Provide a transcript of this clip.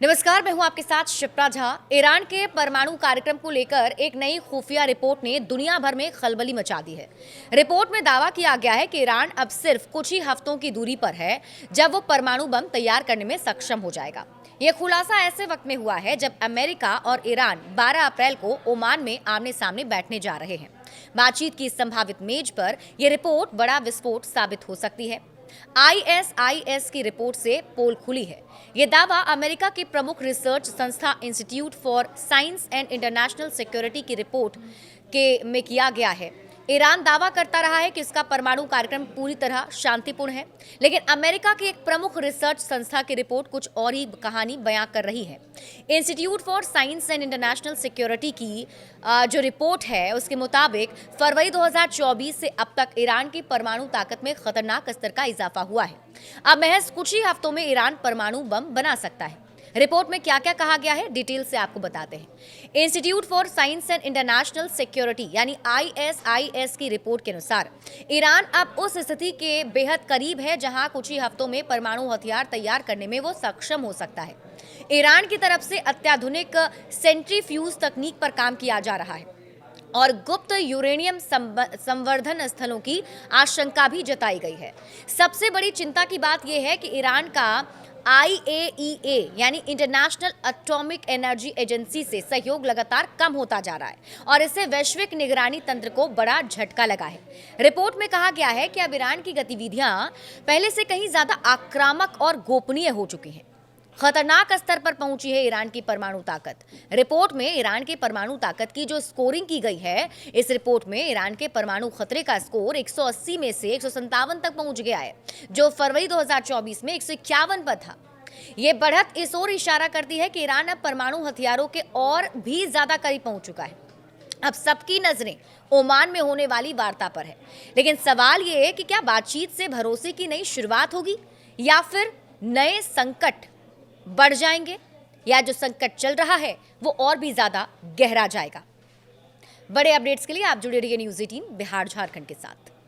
नमस्कार, मैं हूं आपके साथ शिप्रा झा। ईरान के परमाणु कार्यक्रम को लेकर एक नई खुफिया रिपोर्ट ने दुनिया भर में खलबली मचा दी है। रिपोर्ट में दावा किया गया है कि ईरान अब सिर्फ कुछ ही हफ्तों की दूरी पर है जब वो परमाणु बम तैयार करने में सक्षम हो जाएगा। यह खुलासा ऐसे वक्त में हुआ है जब अमेरिका और ईरान 12 अप्रैल को ओमान में आमने सामने बैठने जा रहे हैं। बातचीत की संभावित मेज पर यह रिपोर्ट बड़ा विस्फोट साबित हो सकती है। आईएसआईएस की रिपोर्ट से पोल खुली है। यह दावा अमेरिका के प्रमुख रिसर्च संस्था institute for science and international security की रिपोर्ट में किया गया है। ईरान दावा करता रहा है कि इसका परमाणु कार्यक्रम पूरी तरह शांतिपूर्ण है, लेकिन अमेरिका की एक प्रमुख रिसर्च संस्था की रिपोर्ट कुछ और ही कहानी बयां कर रही है। Institute for science and international security की जो रिपोर्ट है उसके मुताबिक फरवरी 2024 से अब तक ईरान की परमाणु ताकत में खतरनाक स्तर का इजाफा हुआ है। अब महज कुछ ही हफ्तों में ईरान परमाणु बम बना सकता है। रिपोर्ट में क्या क्या कहा गया है, डिटेल से आपको बताते हैं। Institute for science and international security यानी आईएसआईएस की रिपोर्ट के अनुसार ईरान अब उस स्थिति के बेहद करीब है जहां कुछ ही हफ्तों में परमाणु हथियार तैयार करने में वो सक्षम हो सकता है। ईरान की तरफ से अत्याधुनिक सेंट्रीफ्यूज तकनीक पर काम किया जा रहा है और गुप्त यूरेनियम संवर्धन स्थलों की आशंका भी जताई गई है। सबसे बड़ी चिंता की बात यह है कि ईरान का IAEA यानी इंटरनेशनल एटॉमिक एनर्जी एजेंसी से सहयोग लगातार कम होता जा रहा है और इससे वैश्विक निगरानी तंत्र को बड़ा झटका लगा है। रिपोर्ट में कहा गया है कि अब ईरान की गतिविधियां पहले से कहीं ज्यादा आक्रामक और गोपनीय हो चुकी हैं। खतरनाक स्तर पर पहुंची है ईरान की परमाणु ताकत। रिपोर्ट में ईरान के परमाणु ताकत की जो स्कोरिंग की गई है, इस रिपोर्ट में ईरान के परमाणु खतरे का स्कोर 180 में से 157 तक पहुंच गया है, जो फरवरी 2024 में 151 पर था। ये बढ़त इस ओर इशारा करती है कि ईरान अब परमाणु हथियारों के और भी ज्यादा करीब पहुंच चुका है। अब सबकी नजरें ओमान में होने वाली वार्ता पर है, लेकिन सवाल ये है कि क्या बातचीत से भरोसे की नई शुरुआत होगी या फिर नए संकट बढ़ जाएंगे, या जो संकट चल रहा है वो और भी ज्यादा गहरा जाएगा। बड़े अपडेट्स के लिए आप जुड़े रहिए न्यूज़ 18 बिहार झारखंड के साथ।